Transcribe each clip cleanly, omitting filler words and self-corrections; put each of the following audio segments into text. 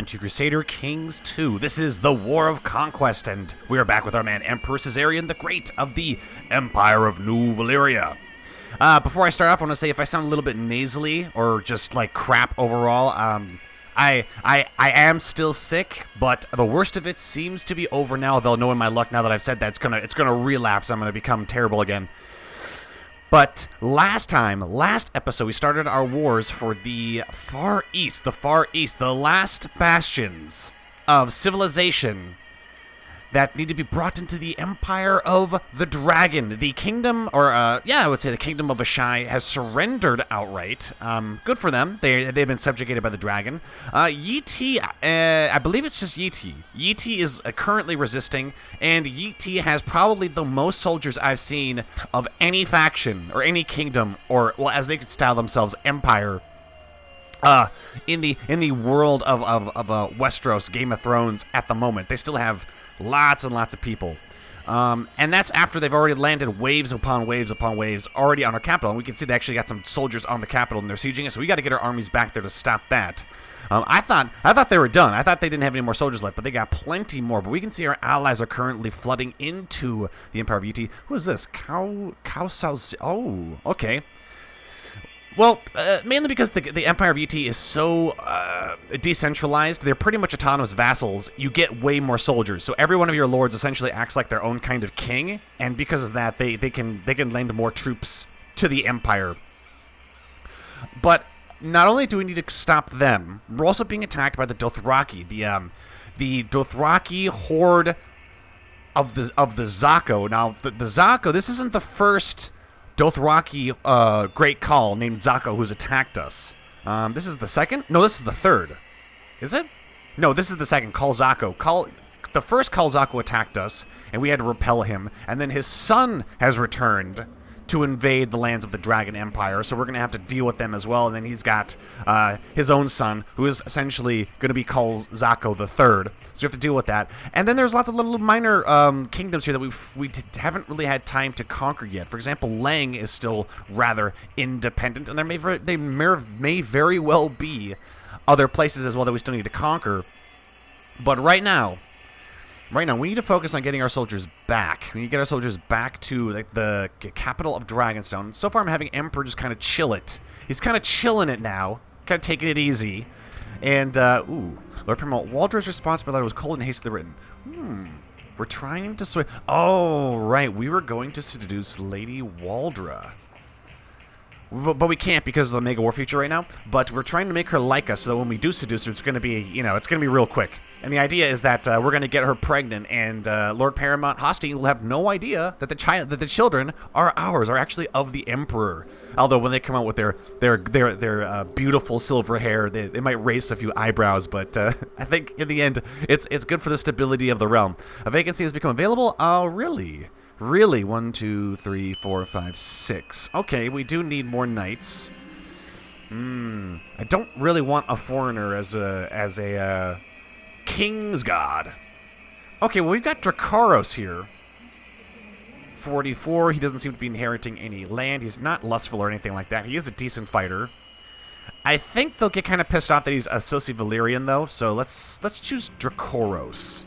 to Crusader Kings 2. This is the War of Conquest, and we are back with our man Emperor Targaryen the Great of the Empire of New Valyria. Before I start off, I want to say if I sound a little bit nasally or just like crap overall, I am still sick, but the worst of it seems to be over now. They'll know in my luck now that I've said that it's gonna relapse. I'm gonna become terrible again. But last episode, we started our wars for the Far East, the last bastions of civilization that need to be brought into the Empire of the Dragon. The kingdom, I would say the kingdom of Ashai has surrendered outright. Good for them. They've been subjugated by the dragon. Yi-Ti, I believe it's just Yi-Ti. Yi-Ti is currently resisting, and Yi-Ti has probably the most soldiers I've seen of any faction or any kingdom, or, well, as they could style themselves, empire. In the world of Westeros, Game of Thrones at the moment. They still have lots and lots of people. And that's after they've already landed waves upon waves upon waves already on our capital. And we can see they actually got some soldiers on the capital and they're sieging it, so we got to get our armies back there to stop that. I thought they were done. I thought they didn't have any more soldiers left, but they got plenty more. But we can see our allies are currently flooding into the Empire of Yi-Ti. Who is this? Khal. Oh, okay. Well, mainly because the Empire of Yi-Ti is so decentralized, they're pretty much autonomous vassals. You get way more soldiers, so every one of your lords essentially acts like their own kind of king, and because of that, they can lend more troops to the Empire. But not only do we need to stop them, we're also being attacked by the Dothraki, the Dothraki horde of the Zako. Now, the Zako, this isn't the first Dothraki great Khal named Zako who's attacked us. This is the second? No, this is the third. Is it? No, this is the second. Khal Zako. The first Khal Zako attacked us, and we had to repel him. And then his son has returned to invade the lands of the Dragon Empire, so we're going to have to deal with them as well. And then he's got his own son, who is essentially going to be Khal Zako the Third. So you have to deal with that. And then there's lots of little minor kingdoms here that we haven't really had time to conquer yet. For example, Lang is still rather independent, and there may very well be other places as well that we still need to conquer. But right now, we need to focus on getting our soldiers back. We need to get our soldiers back to the capital of Dragonstone. So far, I'm having Emperor just kind of chill it. He's kind of chilling it now, kind of taking it easy. And, Lord Paramount, Waldrow's response by letter was cold and hastily written. We're trying to sway. Oh, right, we were going to seduce Lady Waldra. But we can't because of the Mega War feature right now. But we're trying to make her like us so that when we do seduce her, it's going to be, it's going to be real quick. And the idea is that we're going to get her pregnant, and Lord Paramount Hostine will have no idea that the children are ours, are actually of the Emperor. Although when they come out with their beautiful silver hair, they might raise a few eyebrows. But I think in the end, it's good for the stability of the realm. A vacancy has become available. Oh, really? Really? 1, 2, 3, 4, 5, 6. Okay, we do need more knights. I don't really want a foreigner as a King's God. Okay, well, we've got Dracaros here. 44. He doesn't seem to be inheriting any land. He's not lustful or anything like that. He is a decent fighter. I think they'll get kind of pissed off that he's a Soci Valyrian, though. So let's choose Dracaros.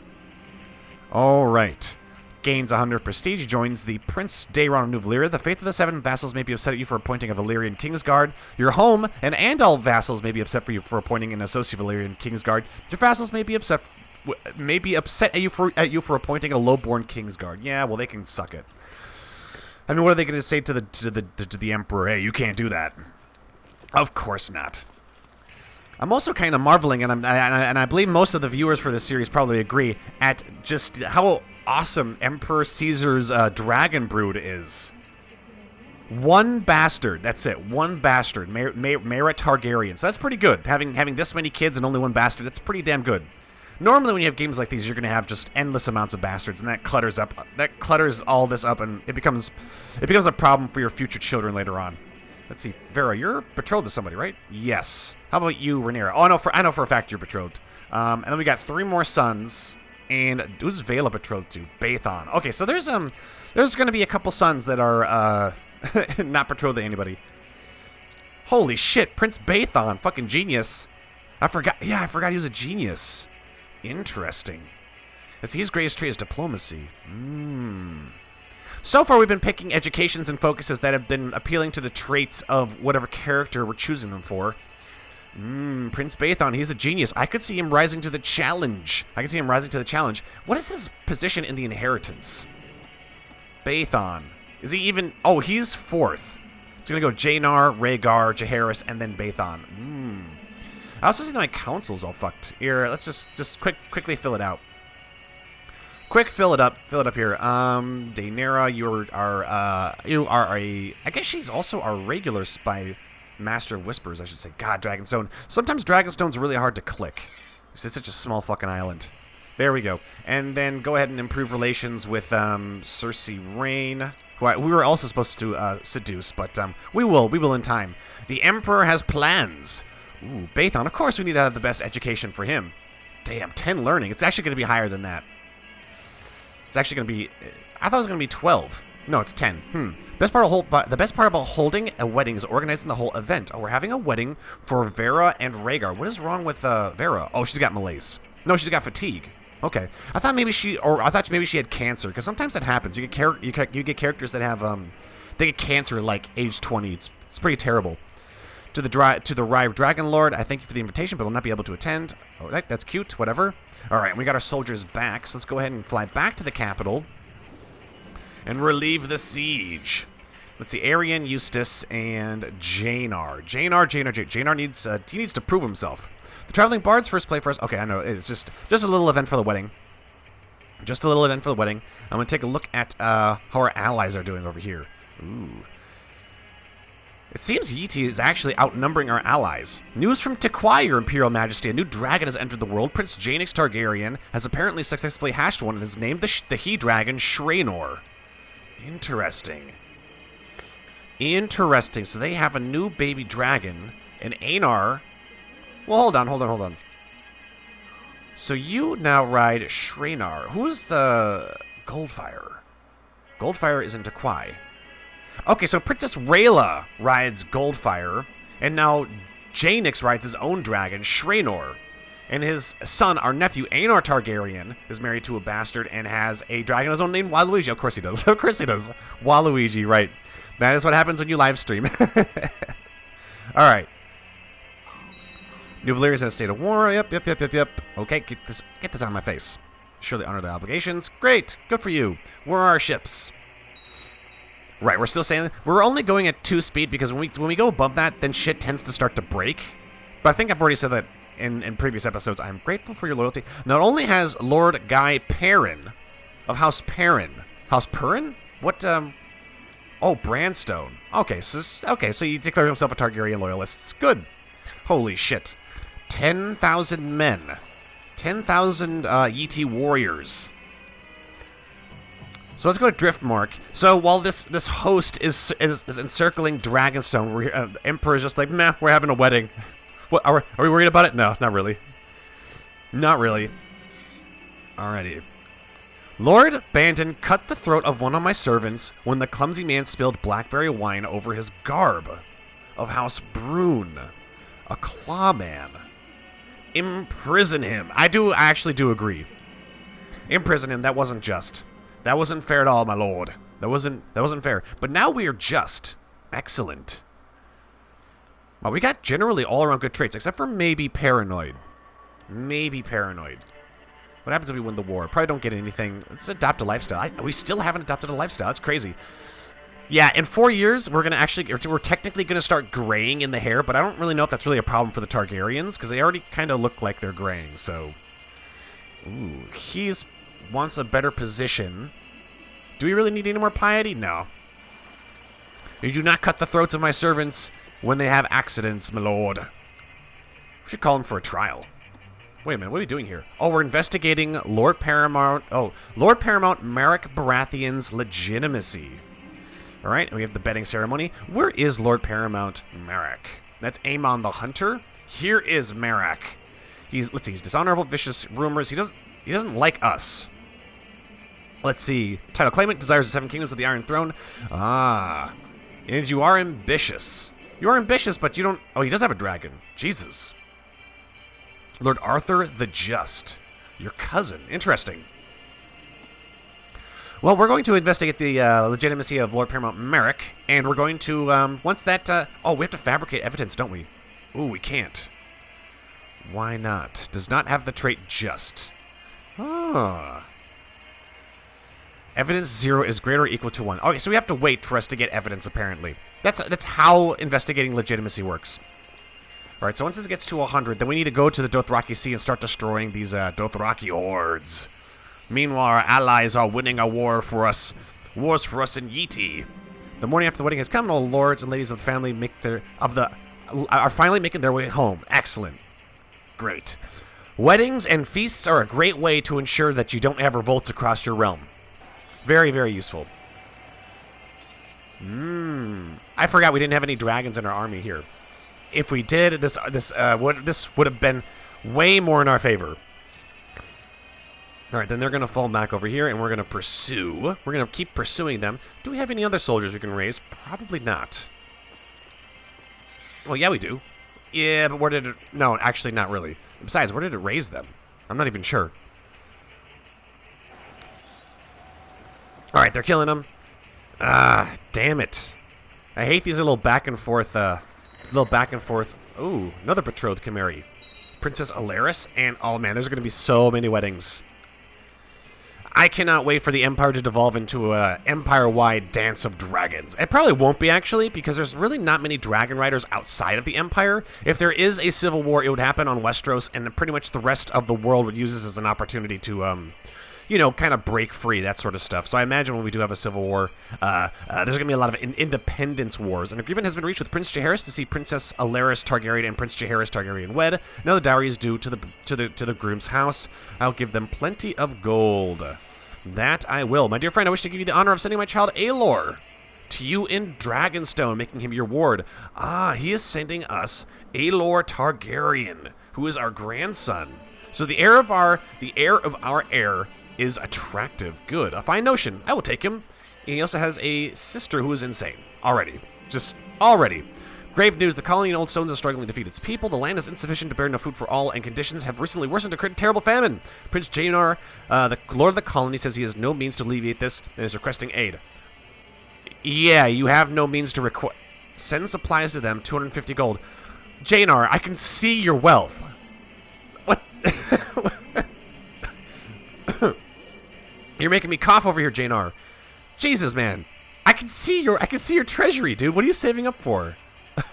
All right. Gains 100 prestige. He joins the Prince Daeron of New Valyria. The faith of the 7 vassals may be upset at you for appointing a Valyrian Kingsguard. Your home and Andal vassals may be upset for appointing an Associate Valyrian Kingsguard. Your vassals may be upset at you for appointing a lowborn Kingsguard. Yeah, well, they can suck it. I mean, what are they going to say to the Emperor? Hey, you can't do that. Of course not. I'm also kind of marveling, and I believe most of the viewers for this series probably agree, at just how awesome Emperor Caesar's dragon brood is. One bastard, that's it. One bastard, Mera Targaryen. So that's pretty good. Having this many kids and only one bastard, that's pretty damn good. Normally, when you have games like these, you're going to have just endless amounts of bastards, and that clutters all this up, and it becomes a problem for your future children later on. Let's see, Vera, you're betrothed to somebody, right? Yes. How about you, Rhaenyra? Oh, I know for a fact you're betrothed. And then we got 3 more sons. And who's Vela betrothed to? Bathon. Okay, so there's going to be a couple sons that are not betrothed to anybody. Holy shit, Prince Bathon, fucking genius. I forgot. Yeah, I forgot he was a genius. Interesting. Let's see, his greatest trait is diplomacy. So far, we've been picking educations and focuses that have been appealing to the traits of whatever character we're choosing them for. Prince Baethon, he's a genius. I could see him rising to the challenge. What is his position in the inheritance? Baethon. Is he even... Oh, he's 4th. It's going to go Jaenar, Rhaegar, Jaehaerys, and then Baethon. I also see that my council's all fucked. Here, let's just quickly fill it out. Quick, fill it up here. Daenerys, you are a... I guess she's also our regular spy... Master of Whispers, I should say. God, Dragonstone. Sometimes Dragonstone's really hard to click. It's such a small fucking island. There we go. And then go ahead and improve relations with Cersei Rain, who we were also supposed to seduce, but we will in time. The Emperor has plans. Ooh, Baethon. Of course we need to have the best education for him. Damn, 10 learning. It's actually going to be higher than that. It's actually going to be... I thought it was going to be 12. No, it's 10. The best part about holding a wedding is organizing the whole event. Oh, we're having a wedding for Vera and Rhaegar. What is wrong with Vera? Oh, she's got malaise. No, she's got fatigue. Okay, I thought maybe she had cancer, because sometimes that happens. You get characters that have they get cancer like age 20. It's pretty terrible. To the Rye Dragon Lord, I thank you for the invitation, but will not be able to attend. Oh, that's cute. Whatever. All right, we got our soldiers back, so let's go ahead and fly back to the capital and relieve the siege. Let's see, Aerion, Eustace, and Jaenar. Jaenar needs to prove himself. The Traveling Bard's first play for us. Okay, I know, it's just a little event for the wedding. I'm going to take a look at how our allies are doing over here. Ooh. It seems Yeti is actually outnumbering our allies. News from Tequai, Your Imperial Majesty. A new dragon has entered the world. Prince Jaenix Targaryen has apparently successfully hatched one and is named the he-dragon Shraenor. Interesting. So they have a new baby dragon, and Aenar... Well, hold on. So you now ride Shraenor. Who's the Goldfire? Goldfire is in Tequai. Okay, so Princess Rhaela rides Goldfire, and now Jaenix rides his own dragon, Shraenor. And his son, our nephew, Aenar Targaryen, is married to a bastard and has a dragon of his own named Waluigi. Of course he does. Waluigi, right. That is what happens when you live stream. All right. New Valeria's in a state of war. Yep. Okay, get this out of my face. Surely honor the obligations. Great. Good for you. Where are our ships? Right, we're still sailing. We're only going at 2 speed because when we go above that, then shit tends to start to break. But I think I've already said that in previous episodes. I'm grateful for your loyalty. Not only has Lord Guy Perrin of House Perrin. House Perrin? What, Oh, Branstone. Okay, so he declared himself a Targaryen loyalist. Good. Holy shit. 10,000 men. 10,000 Yeti warriors. So let's go to Driftmark. So while this host is encircling Dragonstone, the Emperor's just like, meh, we're having a wedding. What, are we worried about it? No, not really. Not really. Alrighty. Lord Bandon cut the throat of one of my servants when the clumsy man spilled blackberry wine over his garb. Of House Brune. A clawman. Imprison him. I actually do agree. Imprison him. That wasn't just. That wasn't fair at all, my lord. That wasn't fair. But now we are just. Excellent. Well, we got generally all around good traits, except for maybe paranoid. What happens if we win the war? Probably don't get anything. Let's adopt a lifestyle. We still haven't adopted a lifestyle. That's crazy. Yeah, in 4 years, we're technically gonna start graying in the hair, but I don't really know if that's really a problem for the Targaryens, because they already kind of look like they're graying, so... Ooh, he's wants a better position. Do we really need any more piety? No. You do not cut the throats of my servants when they have accidents, my lord. We should call him for a trial. Wait a minute, what are we doing here? Oh, we're investigating Lord Paramount Merrick Baratheon's legitimacy. Alright, we have the bedding ceremony. Where is Lord Paramount Merrick? That's Aemon the Hunter. Here is Merrick. He's dishonorable, vicious rumors. He doesn't like us. Let's see. Title claimant desires the 7 kingdoms of the Iron Throne. Ah. And you are ambitious. You are ambitious, but you don't... Oh, he does have a dragon. Jesus. Lord Arthur the Just. Your cousin. Interesting. Well, we're going to investigate the legitimacy of Lord Paramount Merrick, and we're going to, once that, oh, we have to fabricate evidence, don't we? Ooh, we can't. Why not? Does not have the trait Just. Ah. Evidence 0 is greater or equal to 1. Okay, so we have to wait for us to get evidence, apparently. That's how investigating legitimacy works. Alright, so once this gets to 100, then we need to go to the Dothraki Sea and start destroying these Dothraki hordes. Meanwhile, our allies are winning a war for us. Wars for us in Yeti. The morning after the wedding has come, and all lords and ladies of the family are finally making their way home. Excellent. Great. Weddings and feasts are a great way to ensure that you don't have revolts across your realm. Very, very useful. I forgot we didn't have any dragons in our army here. If we did, this would have been way more in our favor. All right, then they're going to fall back over here, and we're going to pursue. We're going to keep pursuing them. Do we have any other soldiers we can raise? Probably not. Well, yeah, we do. Yeah, but where did it... No, actually, not really. Besides, where did it raise them? I'm not even sure. All right, they're killing them. Ah, damn it. I hate these little back and forth, Ooh, another betrothed can marry. Princess Alaris, and oh man, there's going to be so many weddings. I cannot wait for the Empire to devolve into a Empire-wide dance of dragons. It probably won't be, actually, because there's really not many dragon riders outside of the Empire. If there is a civil war, it would happen on Westeros, and pretty much the rest of the world would use this as an opportunity to, you know, kind of break free, that sort of stuff. So I imagine when we do have a civil war, there's going to be a lot of independence wars. An agreement has been reached with Prince Jaehaerys to see Princess Alaris Targaryen and Prince Jaehaerys Targaryen wed. Now the dowry is due to the groom's house. I'll give them plenty of gold. That I will. My dear friend, I wish to give you the honor of sending my child Aelor to you in Dragonstone, making him your ward. Ah, he is sending us Aelor Targaryen, who is our grandson. So the heir of our heir is attractive. Good. A fine notion. I will take him. And he also has a sister who is insane. Already. Just already. Grave news. The colony in Old Stones is struggling to feed its people. The land is insufficient to bear enough food for all, and conditions have recently worsened to create a terrible famine. Prince Jaenar, the lord of the colony, says he has no means to alleviate this and is requesting aid. Yeah, you have no means to request. Send supplies to them. 250 gold. Jaenar, I can see your wealth. What? You're making me cough over here, Jaenar. Jesus, man. I can see your treasury, dude. What are you saving up for?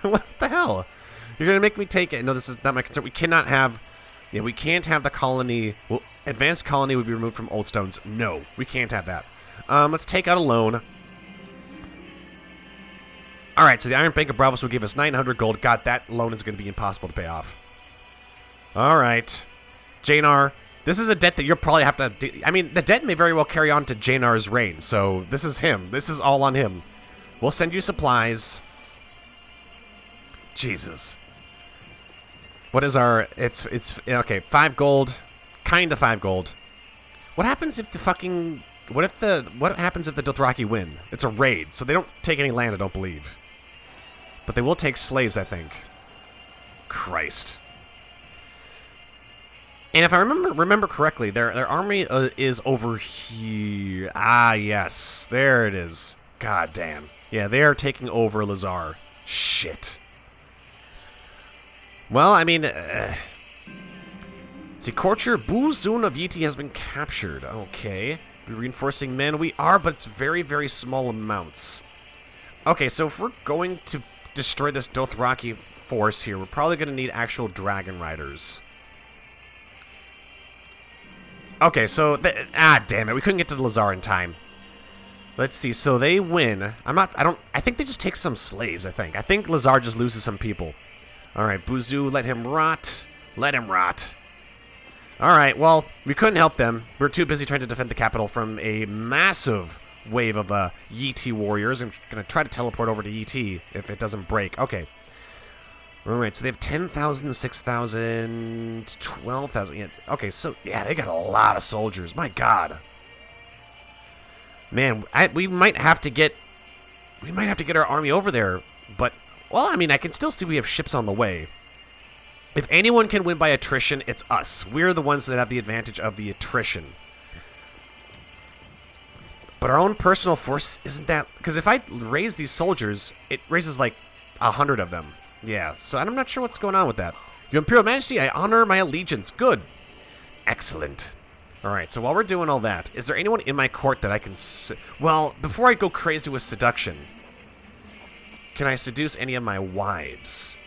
What the hell? You're gonna make me take it. No, this is not my concern. We cannot have... Yeah, we can't have the colony... Well, advanced colony would be removed from Old Stones. No, we can't have that. Let's take out a loan. Alright, so the Iron Bank of Bravos will give us 900 gold. God, that loan is gonna be impossible to pay off. Alright. Jaenar... This is a debt that you'll probably have to... I mean, the debt may very well carry on to Jaenar's reign, so this is him. This is all on him. We'll send you supplies. Jesus. What is our... It's... Okay, 5 gold. Kinda 5 gold. What happens if the fucking... What happens if the Dothraki win? It's a raid, so they don't take any land, I don't believe. But they will take slaves, I think. Christ. And if I remember correctly, their army is over here. Ah, yes. There it is. God damn. Yeah, they are taking over Lazar. Shit. Well, I mean... see, Courtier Buzun of Yeti has been captured. Okay. We're reinforcing men. We are, but it's very, very small amounts. Okay, so if we're going to destroy this Dothraki force here, we're probably going to need actual dragon riders. Okay, so... damn it. We couldn't get to Lazar in time. Let's see. So they win. I think they just take some slaves, I think. I think Lazar just loses some people. Alright, Buzu, let him rot. Let him rot. Alright, well, we couldn't help them. We were too busy trying to defend the capital from a massive wave of Yeti warriors. I'm going to try to teleport over to Yeti if it doesn't break. Okay. Alright, so they have 10,000, 6,000, 12,000. Yeah, okay, so, yeah, they got a lot of soldiers. My God. Man, we might have to get our army over there, but, well, I mean, I can still see we have ships on the way. If anyone can win by attrition, it's us. We're the ones that have the advantage of the attrition. But our own personal force isn't that... Because if I raise these soldiers, it raises like 100 of them. Yeah, so I'm not sure what's going on with that. Your Imperial Majesty, I honor my allegiance. Good. Excellent. Alright, so while we're doing all that, is there anyone in my court that I can... Well, before I go crazy with seduction, can I seduce any of my wives?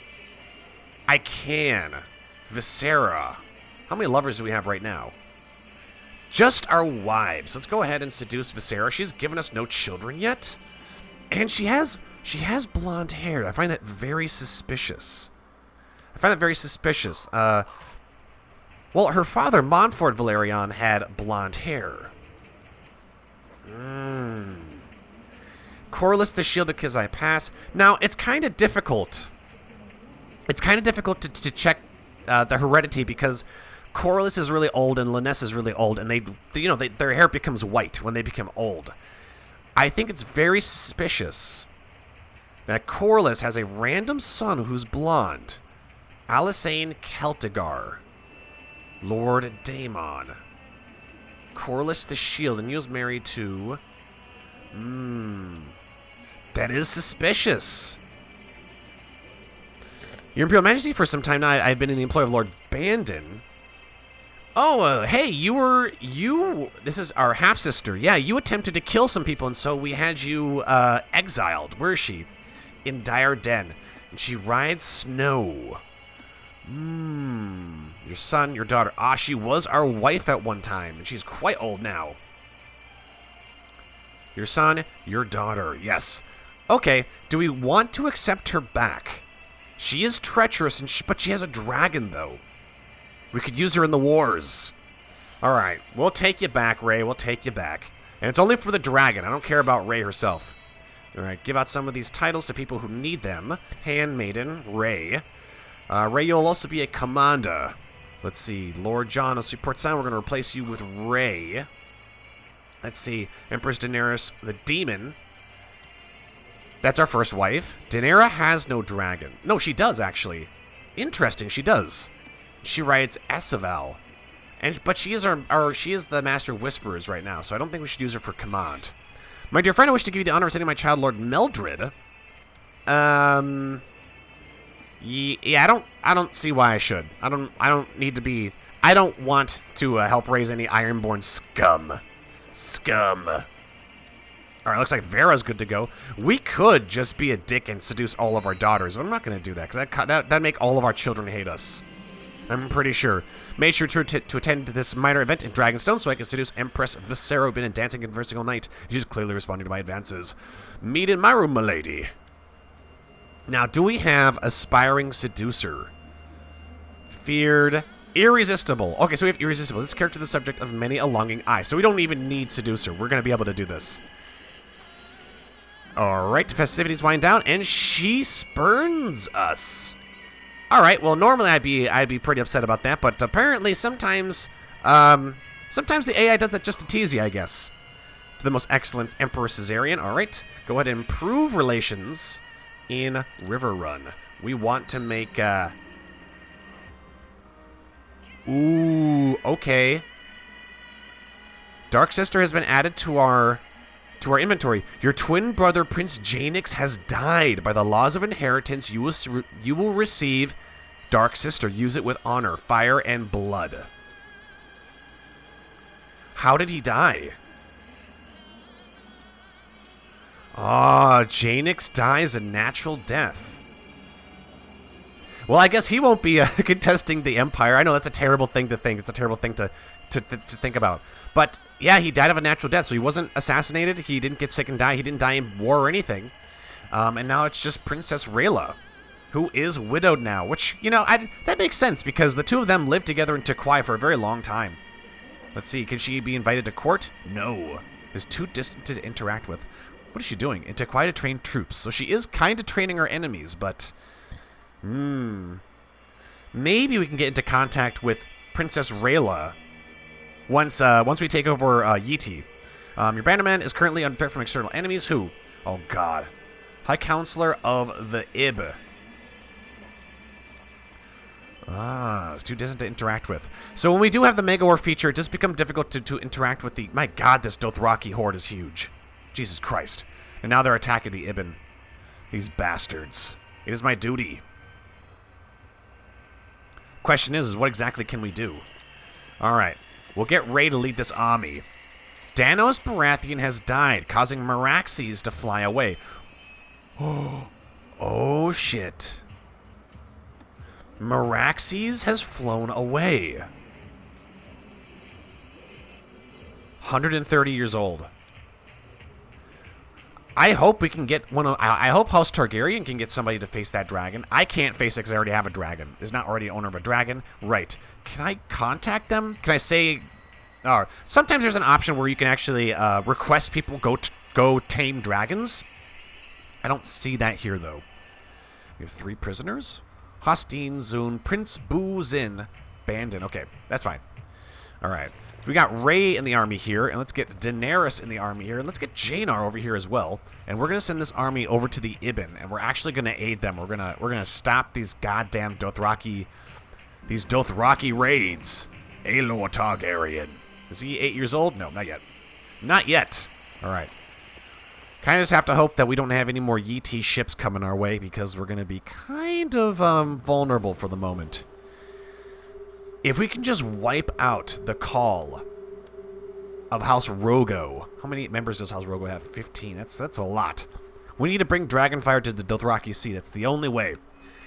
I can. Visera. How many lovers do we have right now? Just our wives. Let's go ahead and seduce Visera. She's given us no children yet. And she has blonde hair. I find that very suspicious. Well, her father, Montfort Valerion, had blonde hair. Corliss the Shield because I pass. Now, it's kind of difficult. It's kind of difficult to check the heredity because Corliss is really old and Liness is really old, and their hair becomes white when they become old. I think it's very suspicious that Corliss has a random son who's blonde. Alisane Celtigar. Lord Daemon. Corliss the Shield, and he was married to... That is suspicious. Your Imperial Majesty, for some time now, I've been in the employ of Lord Bandon. Oh, hey, this is our half-sister. Yeah, you attempted to kill some people, and so we had you exiled. Where is she? In Dire Den. And she rides snow. Your son, your daughter. Ah, she was our wife at one time, and she's quite old now. Your son, your daughter. Yes. Okay, do we want to accept her back? She is treacherous, but she has a dragon, though. We could use her in the wars. Alright, we'll take you back, Rey. We'll take you back. And it's only for the dragon. I don't care about Rey herself. Alright, give out some of these titles to people who need them. Handmaiden, Rey. Rey, you'll also be a commander. Let's see. Lord John, let's report sound. We're going to replace you with Rey. Let's see. Empress Daenerys, the demon. That's our first wife. Daenerys has no dragon. No, she does, actually. Interesting, she does. She rides Esseval. But she is she is the Master of Whisperers right now, so I don't think we should use her for command. My dear friend, I wish to give you the honor of sending my child, Lord Meldred. Yeah, I don't see why I should. I don't need to be... I don't want to help raise any Ironborn scum. Alright, looks like Vera's good to go. We could just be a dick and seduce all of our daughters, but I'm not going to do that, because that'd make all of our children hate us. I'm pretty sure. Made sure to attend this minor event in Dragonstone so I can seduce Empress Visera, who's been dancing and conversing all night. She's clearly responding to my advances. Meet in my room, milady. Now, do we have Aspiring Seducer? Feared... Irresistible. Okay, so we have Irresistible. This character is the subject of many a longing eye, so we don't even need Seducer. We're going to be able to do this. Alright, the festivities wind down, and she spurns us. Alright, well, normally I'd be pretty upset about that, but apparently sometimes the AI does that just to tease you, I guess. To the most excellent Emperor Caesarion. Alright, go ahead and improve relations in Riverrun. We want to make, Ooh, okay. Dark Sister has been added to our inventory. Your twin brother, Prince Janix, has died. By the laws of inheritance, you will receive Dark Sister. Use it with honor, fire, and blood. How did he die? Ah, Janix dies a natural death. Well, I guess he won't be contesting the Empire. I know that's a terrible thing to think. It's a terrible thing to think about. But, yeah, he died of a natural death, so he wasn't assassinated. He didn't get sick and die. He didn't die in war or anything. And now it's just Princess Rayla, who is widowed now, which, you know, that makes sense, because the two of them lived together in Tequai for a very long time. Let's see, can she be invited to court? No. Is too distant to interact with. What is she doing? In Tequai to train troops. So she is kind of training her enemies, but... Maybe we can get into contact with Princess Rayla once we take over Yeti. Your bannerman is currently under threat from external enemies. Who? Oh, God. High Counselor of the Ib. Ah, it's too distant to interact with. So when we do have the Mega War feature, it does become difficult to interact with the... My god, this Dothraki horde is huge. Jesus Christ. And now they're attacking the Ibn. These bastards. It is my duty. Question is what exactly can we do? Alright. We'll get Ray to lead this army. Danos Baratheon has died, causing Meraxes to fly away. Oh, shit. Meraxes has flown away. 130 years old. I hope we can get one of... I hope House Targaryen can get somebody to face that dragon. I can't face it because I already have a dragon. Is not already owner of a dragon. Right. Can I contact them? Can I say... Oh, sometimes there's an option where you can actually request people go tame dragons. I don't see that here, though. We have 3 prisoners. Hosteen, Zun, Prince Buzin, Bandon. Okay, that's fine. All right. We got Ray in the army here, and let's get Daenerys in the army here, and let's get Jaenar over here as well. And we're gonna send this army over to the Ibn, and we're actually gonna aid them. We're gonna stop these goddamn Dothraki raids. Aelor Targaryen. Is he 8 years old? No, not yet. Not yet. All right. Kind of just have to hope that we don't have any more Yeti ships coming our way because we're gonna be kind of vulnerable for the moment. If we can just wipe out the Khal of House Rogo. How many members does House Rogo have? 15. That's a lot. We need to bring Dragonfire to the Dothraki Sea. That's the only way.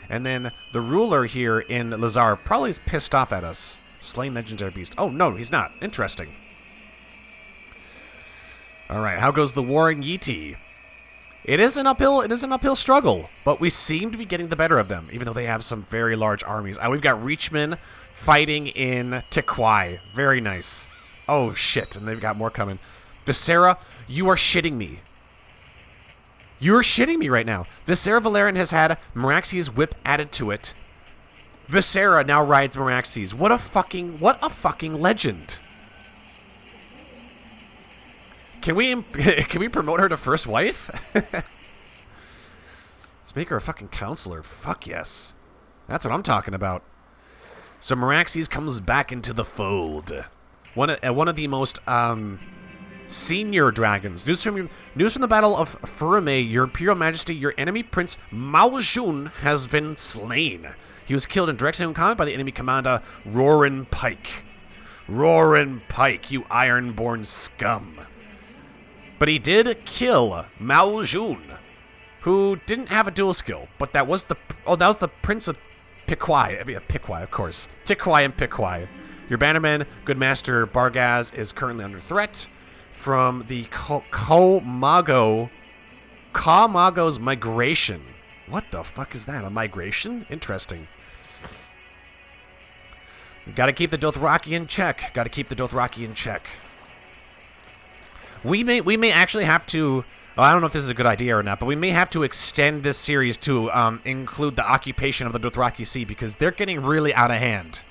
And then the ruler here in Lazar probably is pissed off at us. Slain legendary beast. Oh, no, he's not. Interesting. All right, how goes the war in Yeti? It is an uphill struggle, but we seem to be getting the better of them, even though they have some very large armies. We've got Reachmen fighting in Tequai. Very nice. Oh, shit, and they've got more coming. Visera, you are shitting me. You're shitting me right now. Visera Valerian has had Meraxes' whip added to it. Visera now rides Meraxes. What a fucking legend. Can we promote her to first wife? Let's make her a fucking counselor. Fuck yes. That's what I'm talking about. So Meraxes comes back into the fold. One of the most senior dragons. News from the Battle of Furume, Your Imperial Majesty, your enemy Prince Maljun has been slain. He was killed in direct combat by the enemy commander Roran Pike. Roran Pike, you ironborn scum. But he did kill Maljun, who didn't have a dual skill, but that was the Prince of Piquai. I mean, Piquai, of course. Tiquai and Piquai. Your bannerman, Good Master Bargaz, is currently under threat from the Kamago's migration. What the fuck is that? A migration? Interesting. Gotta keep the Dothraki in check. Gotta keep the Dothraki in check. We may actually have to... Well, I don't know if this is a good idea or not, but we may have to extend this series to include the occupation of the Dothraki Sea because they're getting really out of hand.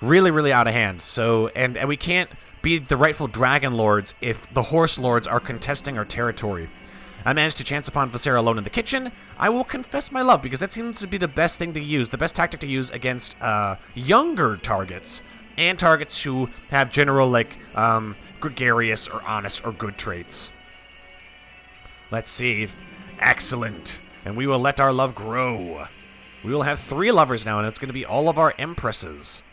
Really, really out of hand. So, and we can't be the rightful Dragon Lords if the Horse Lords are contesting our territory. I managed to chance upon Visera alone in the kitchen. I will confess my love because that seems to be the best thing to use, the best tactic to use against younger targets and targets who have general, like, gregarious or honest or good traits. Let's see. Excellent. And we will let our love grow. We will have 3 lovers now, and it's going to be all of our empresses.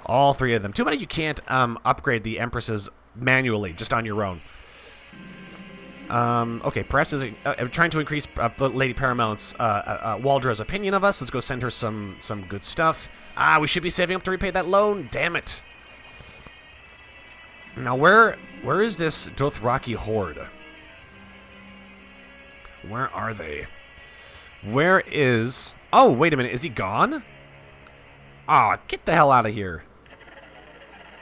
All 3 of them. Too bad you can't upgrade the empresses manually, just on your own. Okay, perhaps trying to increase Lady Paramount's, Waldra's opinion of us. Let's go send her some good stuff. We should be saving up to repay that loan. Damn it. Now, where is this Dothraki horde? Where are they? Where is... Oh, wait a minute. Is he gone? Aw, get the hell out of here.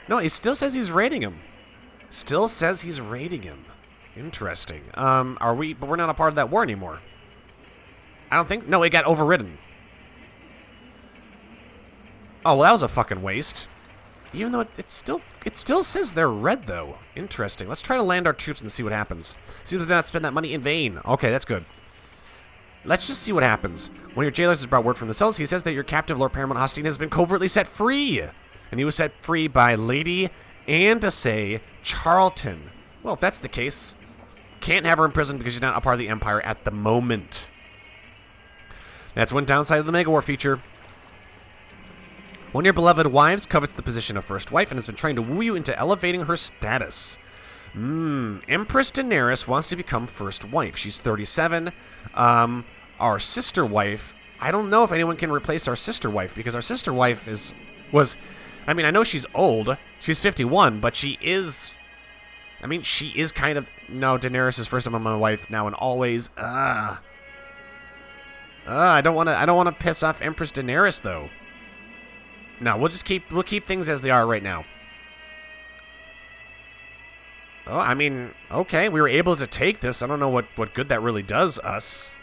No, he still says he's raiding him. Still says he's raiding him. Interesting. But we're not a part of that war anymore. I don't think... No, it got overridden. Oh, well, that was a fucking waste. Even though it still says they're red, though. Interesting. Let's try to land our troops and see what happens. Seems to not spend that money in vain. Okay, that's good. let's just see what happens. One of your jailers has brought word from the cells. He says that your captive, Lord Paramount Hostine, has been covertly set free. And he was set free by Lady Andace Charlton. Well, if that's the case, can't have her in prison because she's not a part of the Empire at the moment. That's one downside of the Mega War feature. One of your beloved wives covets the position of first wife and has been trying to woo you into elevating her status. Empress Daenerys wants to become first wife. She's 37. Our sister wife, I don't know if anyone can replace our sister wife because our sister wife I mean, I know she's old. She's 51, but she is kind of, no, Daenerys is first among my wife now and always. I don't want to piss off Empress Daenerys though. No, we'll keep things as they are right now. Oh, I mean, okay, we were able to take this. I don't know what good that really does us.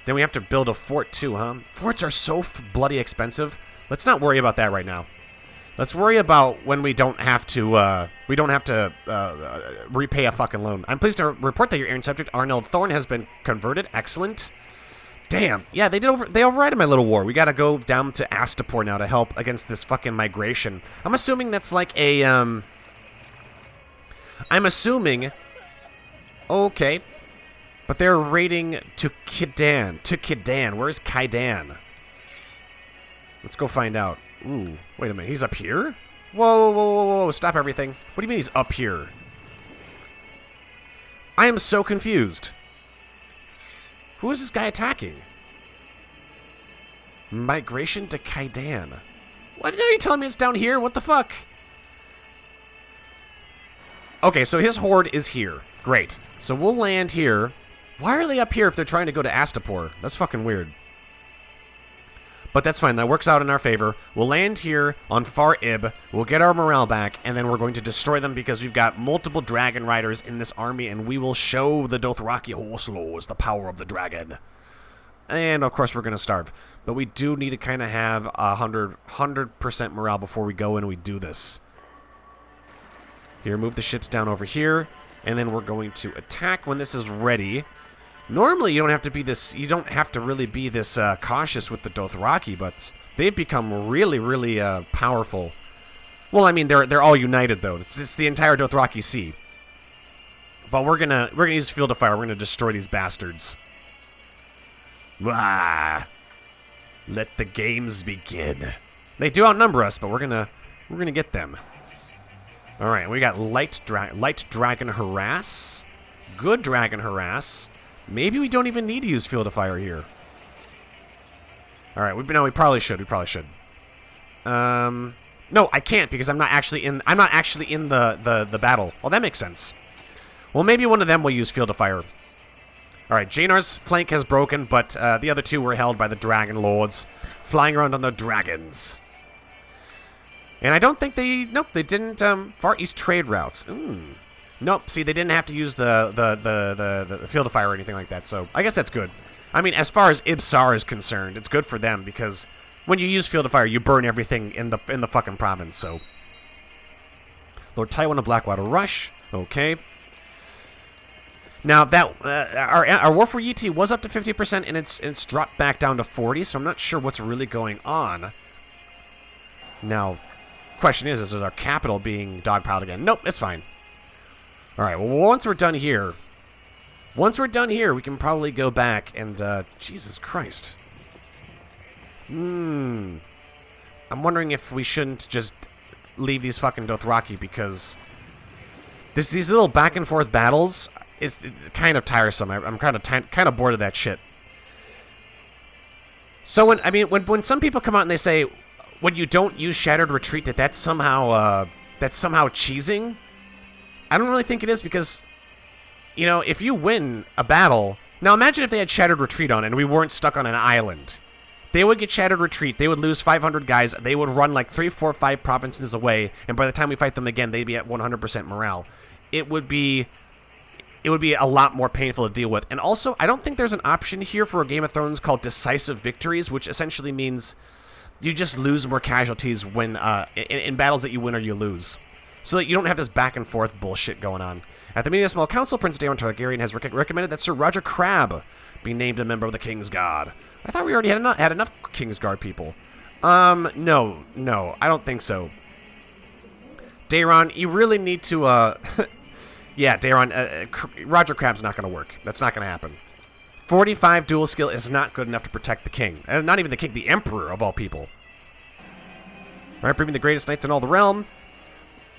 Then we have to build a fort too, huh? Forts are so bloody expensive. Let's not worry about that right now. Let's worry about when we don't have to repay a fucking loan. I'm pleased to report that your Iron subject Arnold Thorne has been converted. Excellent. Damn. Yeah, they overrided my little war. We gotta go down to Astapor now to help against this fucking migration. I'm assuming that's like a okay. But they're raiding to Kidan. Where's Kaidan? Let's go find out. Ooh, wait a minute. He's up here? Whoa. Stop everything. What do you mean he's up here? I am so confused. Who is this guy attacking? Migration to Kaidan. What are you telling me it's down here? What the fuck? Okay, so his horde is here. Great. So we'll land here. Why are they up here if they're trying to go to Astapor? That's fucking weird. But that's fine. That works out in our favor. We'll land here on Far Ib. We'll get our morale back, and then we're going to destroy them because we've got multiple dragon riders in this army, and we will show the Dothraki horselords the power of the dragon. And, of course, we're going to starve. But we do need to kind of have 100% morale before we go and we do this. Here, move the ships down over here, and then we're going to attack when this is ready. Normally, you don't have to be this. You don't have to really be this cautious with the Dothraki, but they've become really, really powerful. Well, I mean, they're all united though. It's the entire Dothraki Sea. But we're gonna use Field of Fire. We're gonna destroy these bastards. Wah! Let the games begin. They do outnumber us, but we're gonna get them. All right, we got light dragon harass, good dragon harass. Maybe we don't even need to use Field of Fire here. All right, we probably should. No, I can't because I'm not actually in the battle. Well, that makes sense. Well, maybe one of them will use Field of Fire. All right, Jaenar's flank has broken, but the other two were held by the Dragon Lords, flying around on their dragons. And I don't think they didn't Far East trade routes. Nope, see, they didn't have to use the Field of Fire or anything like that, so I guess that's good. I mean, as far as Ibsar is concerned, it's good for them, because when you use Field of Fire, you burn everything in the fucking province, so. Lord Tywin of Blackwater Rush, okay. Now, that our War for Yeti was up to 50%, and it's dropped back down to 40, so I'm not sure what's really going on. Now, question is our capital being dogpiled again? Nope, it's fine. Alright, well, once we're done here, we can probably go back and, Jesus Christ. I'm wondering if we shouldn't just leave these fucking Dothraki, because these little back and forth battles is kind of tiresome. I'm kind of bored of that shit. So when some people come out and they say, when you don't use Shattered Retreat, that's somehow cheesing, I don't really think it is, because, you know, if you win a battle... Now, imagine if they had Shattered Retreat on and we weren't stuck on an island. They would get Shattered Retreat, they would lose 500 guys, they would run like 3, 4, 5 provinces away, and by the time we fight them again, they'd be at 100% morale. It would be a lot more painful to deal with. And also, I don't think there's an option here for a Game of Thrones called Decisive Victories, which essentially means you just lose more casualties when in battles that you win or you lose. So that you don't have this back and forth bullshit going on. At the meeting of Small Council, Prince Daemon Targaryen has recommended that Sir Roger Crabbe be named a member of the King's Guard. I thought we already had enough King's Guard people. No, I don't think so. Daeron, you really need to, yeah, Daeron, Roger Crab's not going to work. That's not going to happen. 45 dual skill is not good enough to protect the king. And not even the king, the emperor of all people. Alright, bringing the greatest knights in all the realm.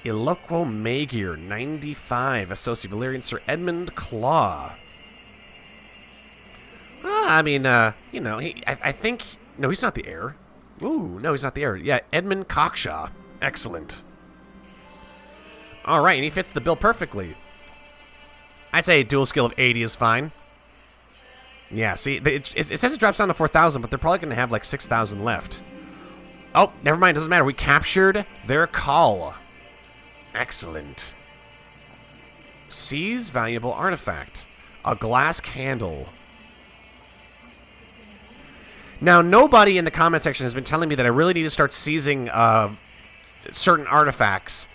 Iloquo Meager, 95. Associate Valyrian Sir Edmund Claw. I mean, you know, I think... No, he's not the heir. Ooh, no, he's not the heir. Yeah, Edmund Cockshaw. Excellent. Alright, and he fits the bill perfectly. I'd say a dual skill of 80 is fine. Yeah, see, it says it drops down to 4,000, but they're probably going to have like 6,000 left. Oh, never mind, doesn't matter. We captured their Khal. Excellent. Seize valuable artifact. A glass candle. Now, nobody in the comment section has been telling me that I really need to start seizing certain artifacts.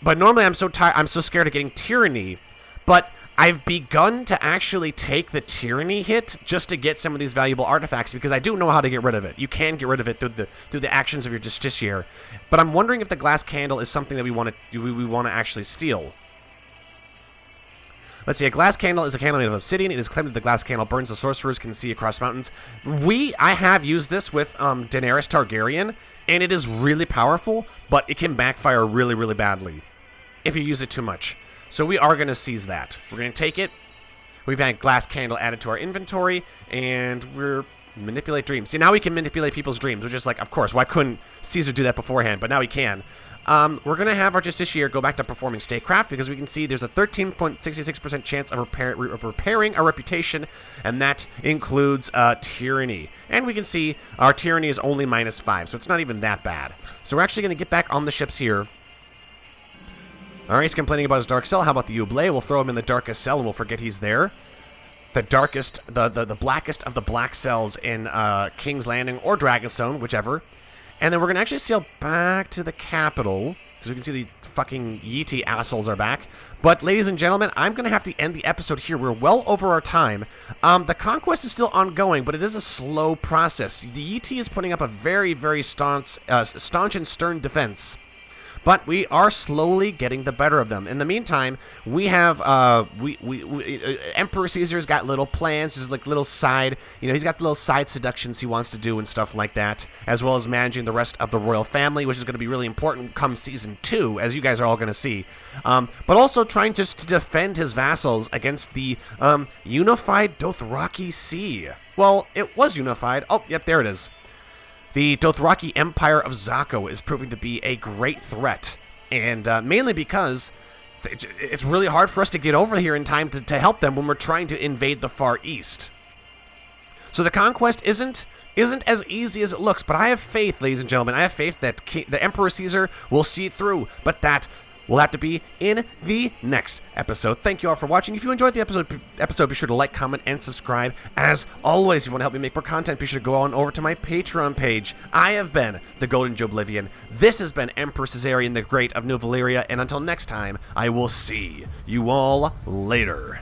But normally I'm so scared of getting tyranny. But I've begun to actually take the tyranny hit just to get some of these valuable artifacts because I do know how to get rid of it. You can get rid of it through the actions of your justiciar. But I'm wondering if the glass candle is something that we want to actually steal. Let's see, a glass candle is a candle made of obsidian. It is claimed that the glass candle burns the sorcerers can see across mountains. I have used this with Daenerys Targaryen, and it is really powerful, but it can backfire really, really badly if you use it too much. So we are going to seize that. We're going to take it. We've had glass candle added to our inventory, and we're manipulate dreams. See, now we can manipulate people's dreams, which is like, of course, why couldn't Caesar do that beforehand? But now he can. We're going to have our justiciar go back to performing statecraft because we can see there's a 13.66% chance of repairing our reputation, and that includes tyranny. And we can see our tyranny is only -5, so it's not even that bad. So we're actually going to get back on the ships here. Alright, he's complaining about his dark cell. How about the Oubliette? We'll throw him in the darkest cell and we'll forget he's there. The darkest, the blackest of the black cells in King's Landing or Dragonstone, whichever. And then we're going to actually sail back to the capital, because we can see the fucking Yeetie assholes are back. But, ladies and gentlemen, I'm going to have to end the episode here. We're well over our time. The conquest is still ongoing, but it is a slow process. The Yeetie is putting up a very, very staunch and stern defense. But we are slowly getting the better of them. In the meantime, we have Emperor Caesar's got little plans. There's like little side, he's got the little side seductions he wants to do and stuff like that, as well as managing the rest of the royal family, which is going to be really important come season 2, as you guys are all going to see. But also trying just to defend his vassals against the unified Dothraki Sea. Well, it was unified. Oh, yep, there it is. The Dothraki Empire of Zako is proving to be a great threat, and mainly because it's really hard for us to get over here in time to help them when we're trying to invade the Far East. So the conquest isn't as easy as it looks, but I have faith, ladies and gentlemen. I have faith that the Emperor Caesar will see it through, but that will have to be in the next episode. Thank you all for watching. If you enjoyed the episode, be sure to like, comment, and subscribe. As always, if you want to help me make more content, be sure to go on over to my Patreon page. I have been the Golden Joeblivion. This has been Emperor Caesarion the Great of New Valyria, and until next time, I will see you all later.